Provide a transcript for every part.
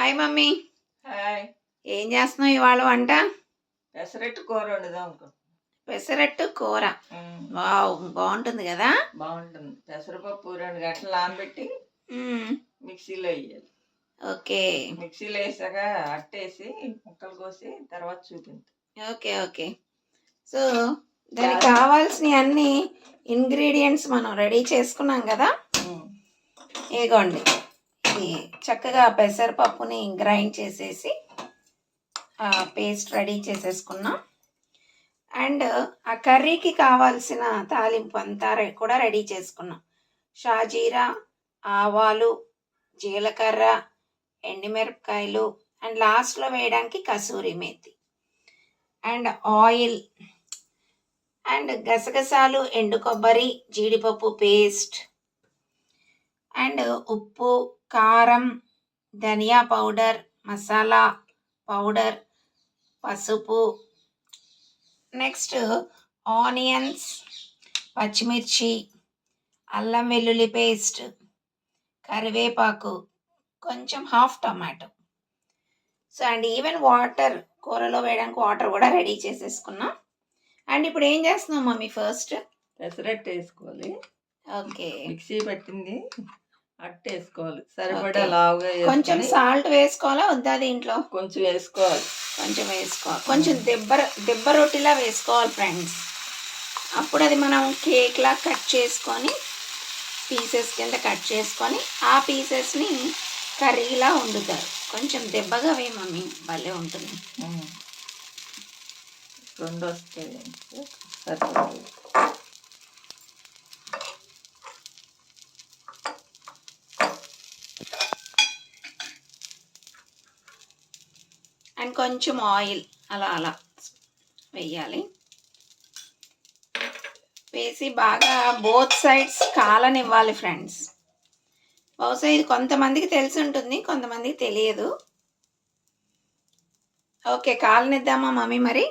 Hi mummy. Hi. ఏం చేస్తున్నావు ఇవాళ వంట? పెసరట్టు కూర వండుదాం అనుకుంటున్నా. పెసరట్టు కూర. వావ్, బాగుంటుంది కదా? బాగుంటుంది. పెసరపప్పు 2 గంటలు నానబెట్టి మిక్సీలో వేయాలి. ఓకే. మిక్సీలో వేసాక అట్టేసి ముక్కలు కోసి తర్వాత చూపించు. Okay okay. సో దానికి కావాల్సిన అన్ని ఇంగ్రీడియంట్స్ మనం రెడీ చేసుకున్నాం కదా. ఇగోండి, ఇది చక్కగా పెసరపప్పుని గ్రైండ్ చేసేసి పేస్ట్ రెడీ చేసేసుకున్నాం. అండ్ ఆ కర్రీకి కావాల్సిన తాలింపు అంతా కూడా రెడీ చేసుకున్నాం. షాజీరా, ఆవాలు, జీలకర్ర, ఎండుమిరపకాయలు, అండ్ లాస్ట్లో వేయడానికి kasuri methi, and oil, and గసగసాలు, ఎండు కొబ్బరి, జీడిపప్పు పేస్ట్, అండ్ ఉప్పు, కారం, ధనియా పౌడర్, మసాలా పౌడర్, పసుపు, నెక్స్ట్ ఆనియన్స్, పచ్చిమిర్చి, అల్లం వెల్లుల్లి పేస్ట్, కరివేపాకు, కొంచెం half tomato. So and even water, కూరలో వేయడానికి వాటర్ కూడా రెడీ చేసేసుకున్నాం. అండ్ ఇప్పుడు ఏం చేస్తున్నాం మమ్మీ? ఫస్ట్ పెసరట్టు వేసుకోవాలి. ఓకే. మిక్సీ పట్టింది అట్టేసుకోవాలి. సరిపడా లావుగా కొంచెం సాల్ట్ వేసుకోవాలా వద్దా దీంట్లో? కొంచెం వేసుకోవాలి. కొంచెం దెబ్బ రొట్టిలా వేసుకోవాలి ఫ్రెండ్స్. అప్పుడు అది మనం కేక్లా కట్ చేసుకొని పీసెస్ కింద కట్ చేసుకొని ఆ పీసెస్ని కర్రీలా వండుతారు. కొంచెం దెబ్బగా వే మమ్మీ, భలే ఉంటుంది. 2 వస్తాయి సరిపడాలి. అండ్ కొంచెం ఆయిల్ అలా అలా వేయాలి. వేసి బాగా బోత్ సైడ్స్ కాలనివ్వాలి ఫ్రెండ్స్. బహుశా ఇది కొంతమందికి తెలిసి ఉంటుంది, కొంతమందికి తెలియదు. ఓకే, కాలనిద్దామా మమ్మీ? మరి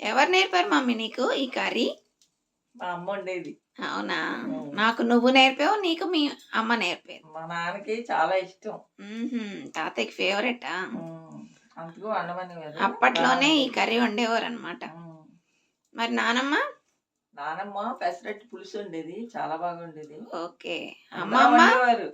ఎవరు నేర్పారు మమ్మీ నీకు ఈ కర్రీ? మా అమ్మ వండేది. అవునా? నాకు నువ్వు నేర్పావు, నీకు మీ అమ్మ నేర్పారు. మా నాన్నకి చాలా ఇష్టం. తాతయ్యకి ఫేవరెటా? అందుకు వండమని. అప్పట్లోనే ఈ కర్రీ వండేవారు అనమాట. మరి నానమ్మ పెసరట్టు పులుసు ఉండేది, చాలా బాగా ఉండేది. ఓకే. అమ్మమ్మ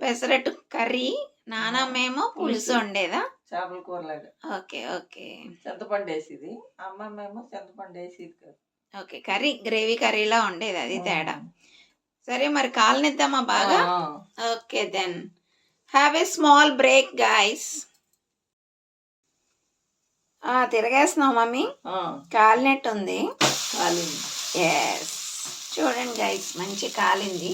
పెసరట్టు కర్రీ, నానమ్మ ఏమో పులుసు ఉండేదా? చేపల కూరలాగా. Okay okay. చింతపండు వేసేది, అమ్మమ్మ ఏమో చింతపండు వేసేది కాదు. ఓకే, కర్రీ గ్రేవీ కర్రీలా ఉండేది, అది తేడా. సరే మరి కాలనిద్దామా బాగా? Okay then have a small break guys. తిరగేస్తున్నావు మమ్మీ? కాలినట్టు ఉంది. ఎస్, చూడండి గైస్, మంచి కాలింది.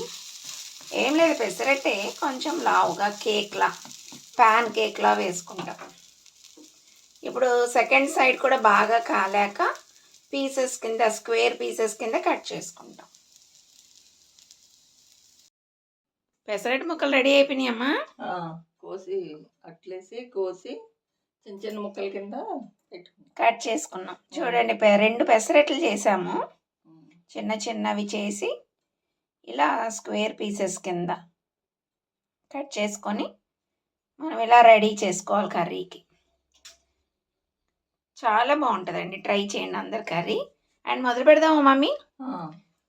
ఏం లేదు, పెసరట్టే కొంచెం లావుగా కేక్లా, ప్యాన్ కేక్లా వేసుకుంటాం. ఇప్పుడు సెకండ్ సైడ్ కూడా బాగా కాలాక పీసెస్ కింద, స్క్వేర్ పీసెస్ కింద కట్ చేసుకుంటాం. పెసరట్టు ముక్కలు రెడీ అయిపోయినాయి అమ్మా. కోసి అట్లేసి కోసి చిన్న చిన్న ముక్కల కింద కట్ చేసుకున్నాం. చూడండి, 2 పెసరట్లు చేసాము. చిన్న చిన్నవి చేసి ఇలా స్క్వేర్ పీసెస్ కింద కట్ చేసుకొని మనం ఇలా రెడీ చేసుకోవాలి కర్రీకి. చాలా బాగుంటుందండి, ట్రై చేయండి అందరు కర్రీ. అండ్ మొదలు పెడదాము మమ్మీ,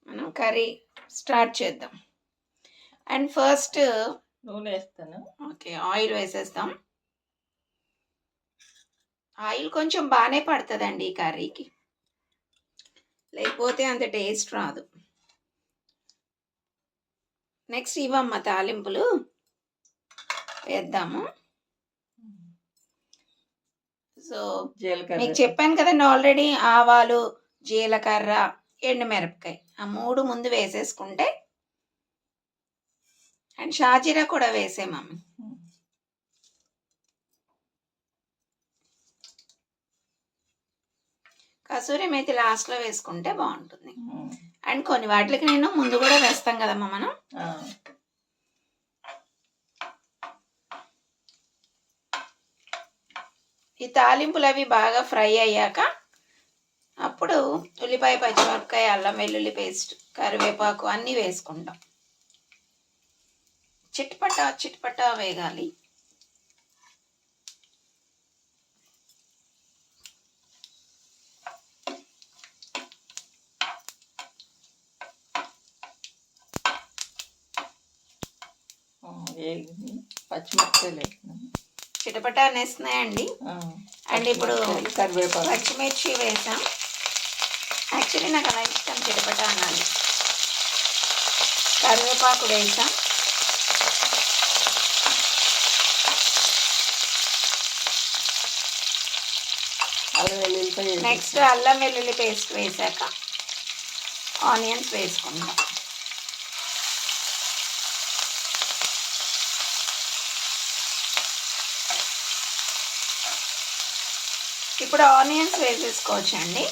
మనం కర్రీ స్టార్ట్ చేద్దాం. అండ్ ఫస్ట్ నూనె వేస్తాను. ఓకే, ఆయిల్ వేసేస్తాం. ఆయిల్ కొంచెం బాగానే పడుతుందండి ఈ కర్రీకి, లేకపోతే అంత టేస్ట్ రాదు. నెక్స్ట్ ఇవమ్మ తాలింపులు వేద్దాము. సో మీకు చెప్పాను కదండి ఆల్రెడీ, ఆవాలు, జీలకర్ర, ఎండుమిరపకాయ, ఆ 3 ముందు వేసేసుకుంటే, అండ్ షాజీరా కూడా వేసే మమ్మీ. కసూరి మేతి లాస్ట్లో వేసుకుంటే బాగుంటుంది. అండ్ కొన్ని వాటికి నేను ముందు కూడా వేస్తాం కదమ్మా మనం. ఈ తాలింపులు అవి బాగా ఫ్రై అయ్యాక అప్పుడు ఉల్లిపాయ, పచ్చిమిరపకాయ, అల్లం వెల్లుల్లి పేస్ట్, కరివేపాకు అన్నీ వేసుకుంటాం. చిట్పటా చిట్పటా వేగాలి. వేగి పచ్చిమిరపకాయలు వేస్తున్నాను. చిటపట అనేస్తున్నాయండి. అండ్ ఇప్పుడు కరివేపాకు, పచ్చిమిర్చి వేసాం. యాక్చువల్లీ నాకు అలా ఇష్టం, చిటపట అనాలి. కరివేపాకు వేసాం. అల్లం వెల్లుల్లిపాయ నెక్స్ట్ అల్లం వెల్లుల్లి పేస్ట్ వేసాక ఆనియన్స్ వేసుకుంటాం. ఇప్పుడు ఆనియన్స్ వేసేసుకోవచ్చండి.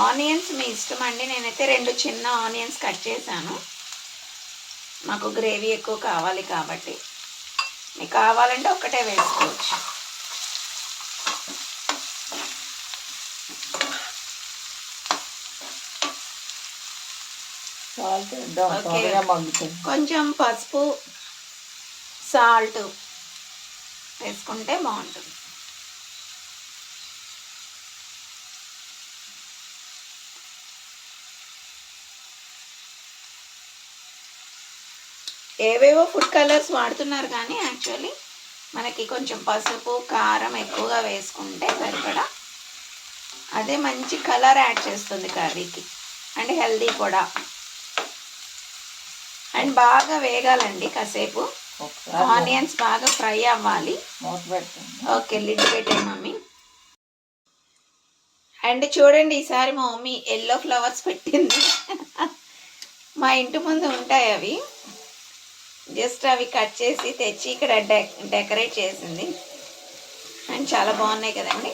ఆనియన్స్ మీ ఇష్టం అండి. నేనైతే 2 చిన్న ఆనియన్స్ కట్ చేశాను. మాకు గ్రేవీ ఎక్కువ కావాలి కాబట్టి. మీకు కావాలంటే ఒక్కటే వేసుకోవచ్చు. సాల్ట్ వేద్దాం, త్వరగా మగ్గుతుంది. కొంచెం పసుపు, సాల్ట్ వేసుకుంటే బాగుంటుంది. ఏవేవో ఫుడ్ కలర్స్ వాడుతున్నారు కానీ యాక్చువల్లీ మనకి కొంచెం పసుపు, కారం ఎక్కువగా వేసుకుంటే సరిపడా అదే మంచి కలర్ యాడ్ చేస్తుంది కర్రీకి. అండ్ హెల్దీ కూడా. అండ్ బాగా వేగాలండి కాసేపు. ఆనియన్స్ బాగా ఫ్రై అవ్వాలి. ఓకే, లిడ్ పెట్టండి మమ్మీ. అండ్ చూడండి, ఈసారి మా మమ్మీ ఎల్లో ఫ్లవర్స్ పెట్టింది. మా ఇంటి ముందు ఉంటాయి అవి. జస్ట్ అవి కట్ చేసి తెచ్చి ఇక్కడ డెకరేట్ చేసింది. అండ్ చాలా బాగున్నాయి కదండి.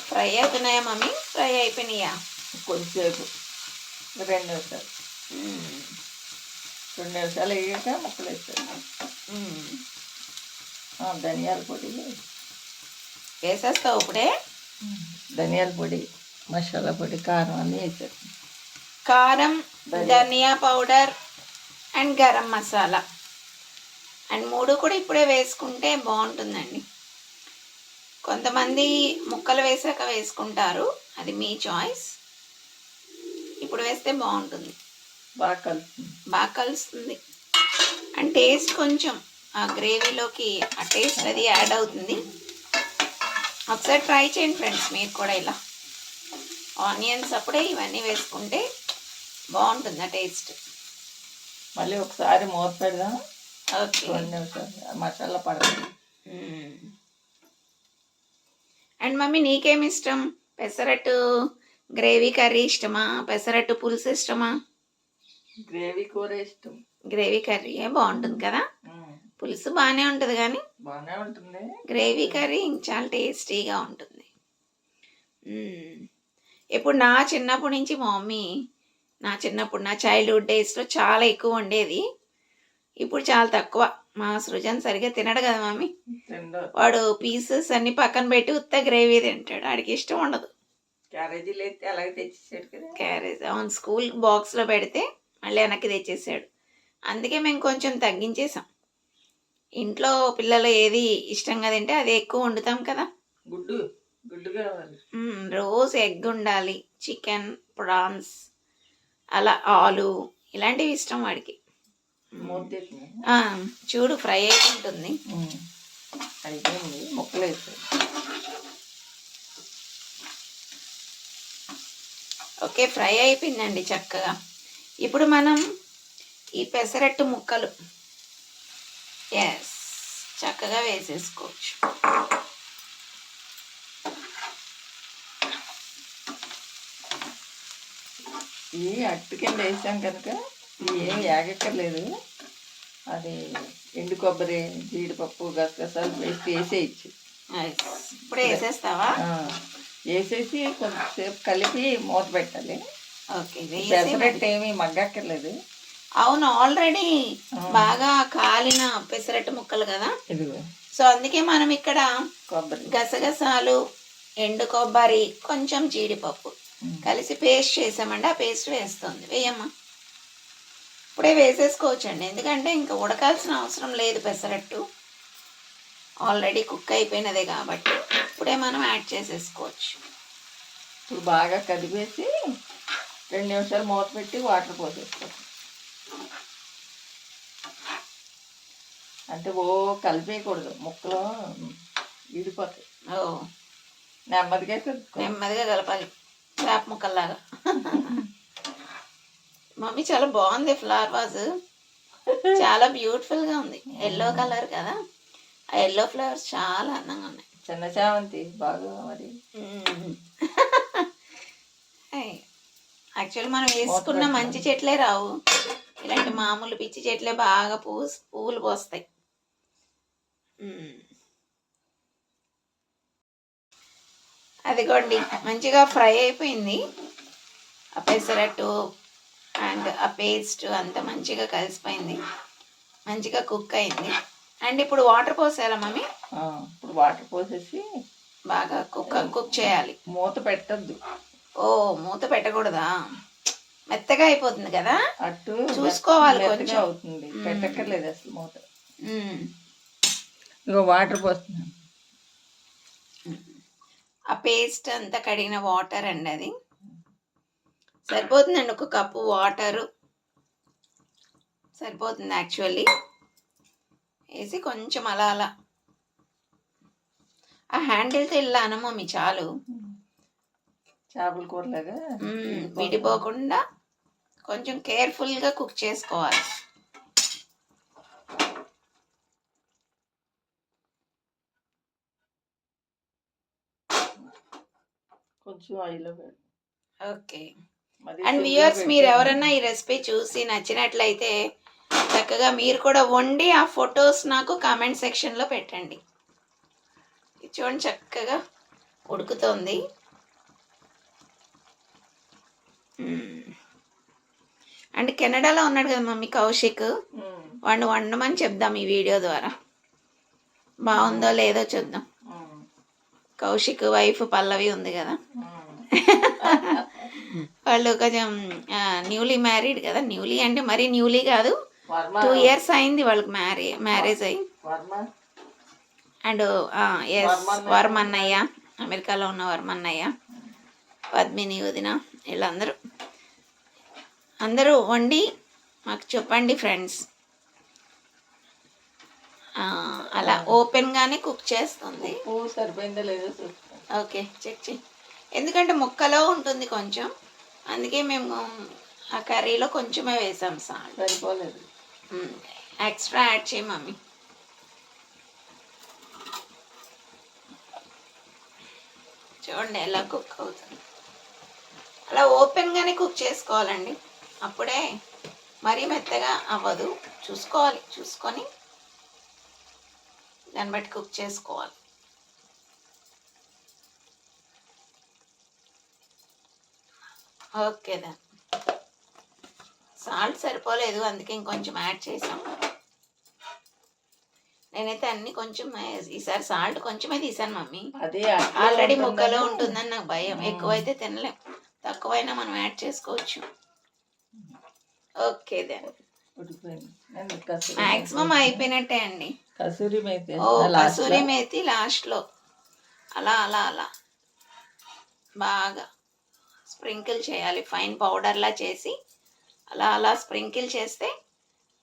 ఫ్రై అవుతున్నాయా మమ్మీ? ఫ్రై అయిపోయినాయా? కొద్దిసేపు 2 నిమిషాలు. 2 నిమిషాలు వేయక ముక్కలు వేస్తాను. ధనియాల పొడి వేసేస్తావు ఇప్పుడే? ధనియాల పొడి, మసాలా పొడి, కారం అన్నీ వేసాను. కారం, ధనియా powder and garam masala and 3 కూడా ఇప్పుడే వేసుకుంటే బాగుంటుందండి. కొంతమంది ముక్కలు వేసాక వేసుకుంటారు, అది మీ చాయిస్. ఇప్పుడు వేస్తే బాగుంటుంది, బాగా కలుస్తుంది. అండ్ టేస్ట్ కొంచెం ఆ గ్రేవీలోకి ఆ టేస్ట్ అది యాడ్ అవుతుంది. ఒకసారి ట్రై చేయండి ఫ్రెండ్స్ మీరు కూడా. ఇలా ఆనియన్స్ అప్పుడే ఇవన్నీ వేసుకుంటే బాగుంటుంది ఆ టేస్ట్. మళ్ళీ ఒకసారి మూత పెడదాం. ఓకే, 2 నిమిషాలు మసాలా పడదు. అండ్ మమ్మీ నీకేమి ఇష్టం? పెసరట్టు గ్రేవీ కర్రీ ఇష్టమా, పెసరట్టు పులుసు ఇష్టమా? గ్రేవీ కూర ఇష్టం. గ్రేవీ కర్రీ బాగుంటుంది కదా. పులుసు బాగానే ఉంటుంది కానీ బాగానే ఉంటుంది, గ్రేవీ కర్రీ చాలా టేస్టీగా ఉంటుంది. ఇప్పుడు నా చిన్నప్పటి నుంచి మా మమ్మీ, నా చైల్డ్హుడ్ డేస్లో చాలా ఎక్కువ వండేది. ఇప్పుడు చాలా తక్కువ. మా సృజన్ సరిగ్గా తినడు కదా మమ్మీ. వాడు పీసెస్ అన్ని పక్కన పెట్టి ఉత్త గ్రేవీ తింటాడు. వాడికి ఇష్టం ఉండదు. క్యారేజీలు అయితే అలాగే తెచ్చేసాడు కదా. క్యారేజ్ అవును, స్కూల్ బాక్స్లో పెడితే మళ్ళీ వెనక్కి తెచ్చేసాడు. అందుకే మేము కొంచెం తగ్గించేసాం. ఇంట్లో పిల్లలు ఏది ఇష్టంగా తింటే అది ఎక్కువ వండుతాం కదా. గుడ్డు కావాలి, రోజు ఎగ్ ఉండాలి, చికెన్, ప్రాన్స్, అలా ఆలు ఇలాంటివి ఇష్టం వాడికి. చూడు ఫ్రై అయిపోతుంది. అయిపోయింది, ముక్కలు వేస్తాయి. ఓకే, ఫ్రై అయిపోయిందండి చక్కగా. ఇప్పుడు మనం ఈ పెసరట్టు ముక్కలు చక్కగా వేసేసుకోవచ్చు. ఈ అట్టు కింద వేసాం కనుక ఏం యాగక్కర్లేదు. అది ఎండు కొబ్బరి, జీడిపప్పు, గసగసాలు పేస్ట్ వేసేయచ్చు. ఇప్పుడు వేసేస్తావా? వేసేసి కొంచెంసేపు కలిపి మూత పెట్టాలి. ఓకే, పెసరట్టు ఏమి మగ్గక్కర్లేదు. అవును, ఆల్రెడీ బాగా కాలిన పెసరట్టు ముక్కలు కదా. సో అందుకే మనం ఇక్కడ కొబ్బరి, గసగసాలు, ఎండు కొబ్బరి, కొంచెం జీడిపప్పు కలిసి పేస్ట్ చేసామండి. ఆ పేస్ట్ వేస్తుంది. వేయమ్మా, ఇప్పుడే వేసేసుకోవచ్చండి. ఎందుకంటే ఇంకా ఉడకాల్సిన అవసరం లేదు. పెసరట్టు ఆల్రెడీ కుక్ అయిపోయినదే కాబట్టి ఇప్పుడే మనం యాడ్ చేసేసుకోవచ్చు. ఇప్పుడు బాగా కదిపేసి 2 నిమిషాలు మూత పెట్టి వాటర్ పోసేసుకోవాలి. అంటే కలిపేయకూడదు, ముక్కలు విడిపోతాయి. ఓ నెమ్మదిగా కలుపుకోవాలి. నెమ్మదిగా కలపాలి చేప ముక్కల్లాగా. మమ్మీ చాలా బాగుంది ఫ్లవర్ వాజ్, చాలా బ్యూటిఫుల్గా ఉంది. ఎల్లో కలర్ కదా, ఆ ఎల్లో ఫ్లవర్స్ చాలా అందంగా ఉన్నాయి. చిన్న చామంతి బాగా మరి. యాక్చువల్లీ మనం వేసుకున్న మంచి చెట్లే రావు, ఇలాంటి మామూలు పిచ్చి చెట్లే బాగా పువ్వులు పోస్తాయి. అదిగోండి మంచిగా ఫ్రై అయిపోయింది. ఆ పెసరట్టు అండ్ ఆ పేస్ట్ అంతా మంచిగా కలిసిపోయింది, మంచిగా కుక్ అయింది. అండ్ ఇప్పుడు వాటర్ పోసేయాలా మమ్మీ? ఇప్పుడు వాటర్ పోసేసి బాగా కుక్ చేయాలి. మూత పెట్టద్దు. ఓ మూత పెట్టకూడదా, మెత్తగా అయిపోతుంది కదా, అట్టు చూసుకోవాలి కొంచెం. అవుతుంది, పెట్టక్కర్లేదు అసలు మూత. ఇగో వాటర్ పోస్తున్నాను. ఆ పేస్ట్ అంతా కడిగిన వాటర్ అండి, అది సరిపోతుందండి. 1 కప్పు వాటరు సరిపోతుంది యాక్చువల్లీ. వేసి కొంచెం అలా అలా ఆ హ్యాండిల్తో ఇలా అనమమ్మీ చాలు. చేపల కూరలాగా విడిపోకుండా కొంచెం కేర్ఫుల్గా కుక్ చేసుకోవాలి. కొంచెం ఆయిల్. ఓకే. అండ్ వ్యూయర్స్, మీరు ఎవరన్నా ఈ రెసిపీ చూసి నచ్చినట్లయితే చక్కగా మీరు కూడా వండి ఆ ఫొటోస్ నాకు కామెంట్ సెక్షన్లో పెట్టండి. చూడండి చక్కగా ఉడుకుతోంది. అండ్ కెనడాలో ఉన్నాడు కదా మమ్మీ కౌశిక్, వాడిని వండమని చెప్దాం ఈ వీడియో ద్వారా. బాగుందో లేదో చూద్దాం. కౌశిక్ వైఫ్ పల్లవి ఉంది కదా, వాళ్ళు కొంచెం న్యూలీ మ్యారీడ్ కదా. న్యూలీ అంటే మరీ న్యూలీ కాదు, 2 years అయింది వాళ్ళకి మ్యారేజ్ అయ్యి. అండ్ ఎస్ వర్మన్నయ్య, అమెరికాలో ఉన్న వర్మన్నయ్య, పద్మిని వదిన, వీళ్ళందరూ వండి మాకు చెప్పండి ఫ్రెండ్స్. అలా ఓపెన్గానే కుక్ చేస్తుంది. సరిపోయిందో లేదో ఓకే చెక్ చేయి, ఎందుకంటే ముక్కలో ఉంటుంది కొంచెం, అందుకే మేము ఆ కర్రీలో కొంచెమే వేసాం. సాల్ట్ సరిపోలేదు, ఎక్స్ట్రా యాడ్ చేయి మమ్మీ. చూడండి ఎలా కుక్ అవుతుంది. అలా ఓపెన్గానే కుక్ చేసుకోవాలండి, అప్పుడే మరీ మెత్తగా అవ్వదు. చూసుకొని దాన్ని బట్టి కుక్ చేసుకోవాలి. ఓకే దాన్ని సాల్ట్ సరిపోలేదు, అందుకే ఇంకొంచెం యాడ్ చేసాం. నేనైతే అన్ని కొంచెం ఈసారి సాల్ట్ కొంచెమే తీసాను మమ్మీ. ఆల్రెడీ ముక్కలో ఉంటుందని నాకు భయం, ఎక్కువైతే తినలేం, తక్కువైనా మనం యాడ్ చేసుకోవచ్చు. ఓకే దెన్ మ్యాక్సిమం అయిపోయినట్టే అండి. కసూరి మేతి లాస్ట్లో అలా అలా అలా బాగా స్ప్రింకిల్ చేయాలి, ఫైన్ పౌడర్లా చేసి అలా అలా స్ప్రింకిల్ చేస్తే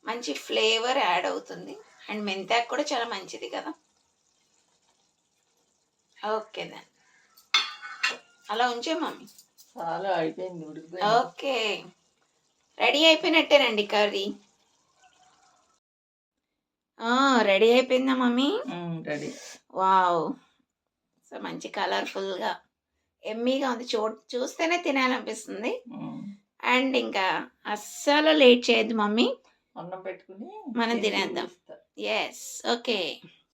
మంచి ఫ్లేవర్ యాడ్ అవుతుంది. అండ్ మెంతాకు కూడా చాలా మంచిది కదా. ఓకే దెన్ అలా ఉంచే మమ్మీ. చాలా అయిపోయింది, ఓకే రెడీ అయిపోయినట్టేనండి కర్రీ. రెడీ అయిపోయిందా మమ్మీ? రెడీ. వావ్, సో మంచి కలర్ఫుల్గా ఎమ్మీగా ఉంది, చూస్తేనే తినాలనిపిస్తుంది. అండ్ ఇంకా అస్సలు లేట్ చేయొద్దు మమ్మీ, అన్నం పెట్టుకుని మనం తినేద్దాం. Yes okay.